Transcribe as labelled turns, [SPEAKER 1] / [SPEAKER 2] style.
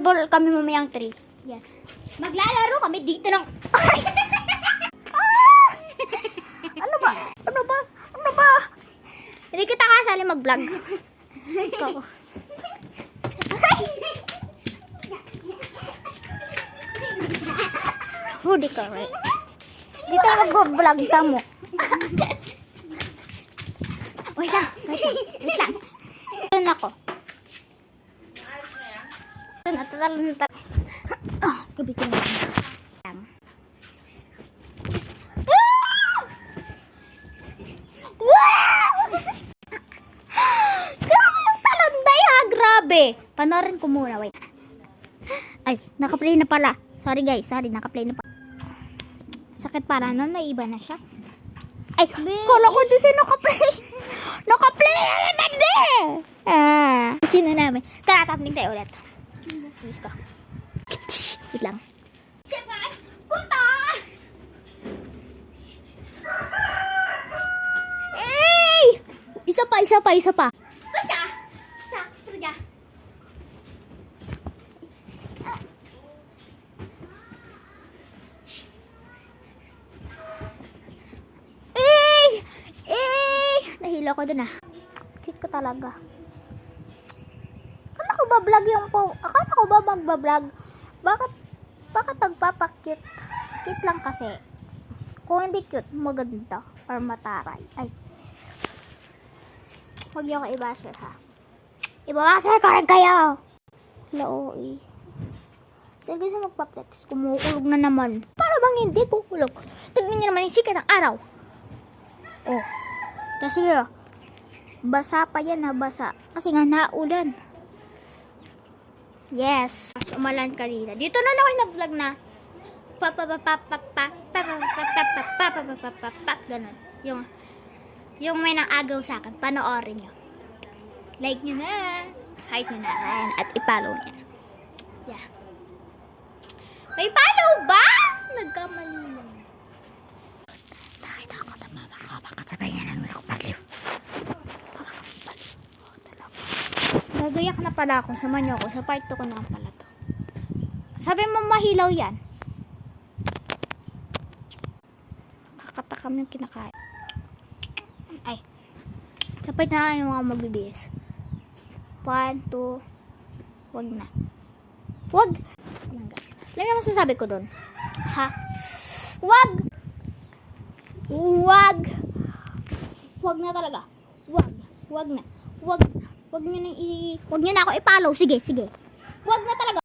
[SPEAKER 1] Mag-volleyball kami mamayang 3. Yan. Maglalaro kami dito ng... Ano ba? Ano ba? Ano ba? Hindi kita kasali mag-vlog. Ikaw. Hudi ka, right? Hindi tayo mag-vlog tamo. Wait lang. Wait lang. Doon ako. Doon, gabi ko na lang. Grabe yung talanday ha, grabe. Panorin ko muna, wait. Ay, naka-play na pala. Sorry guys, sorry, naka-play na pala. Sakit para nun, naiba na siya. Ay, kala ko din siya naka-play. Naka-play na naman din. Sino namin? Tara, tapling tayo ulit. Please ka. Wait lang. Siyempre, punta! Hey! Isa pa. Basta! Truja. Nahilo ko dun ah. Cute ko talaga. Akala ko ba magbablog? Bakit nagpapakit? Cute lang kasi. Kung hindi cute, maganda. Or mataray. Ay. Huwag niyo ko i-basher ha. I-basher ko rin kayo! Hello, Sige gusto magpa-flex. Kumukulog na naman. Para bang hindi kukulog? Tignan niyo naman yung sikat ng araw. Oh. Kasi basa pa yan ha, basa. Kasi nga naulan. Yes. Umalan kanina. Dito na ako nag-vlog na. Ganun. Yung may nang-agaw sa akin. Panoorin nyo. Like nyo na. Height nyo na. At i-follow nyo. Yeah. May follow ba? Nagkamali lang. Nakita ko na bakit sabay nga naman ako paliw. Nagayak na pala ako. Samahan niyo ako. Sa part 2 ko na pala to. Sabi mo mahilaw yan. Nakatakam yung kinakain. Ay. Sa part na lang yung mga mabibis. 1, 2. Wag na. Wag! Yan guys. Alam mo masasabi ko doon? Ha? Wag! Wag! Wag na talaga. Wag na. Wag nyo na ako i-follow. Sige. Wag na talaga.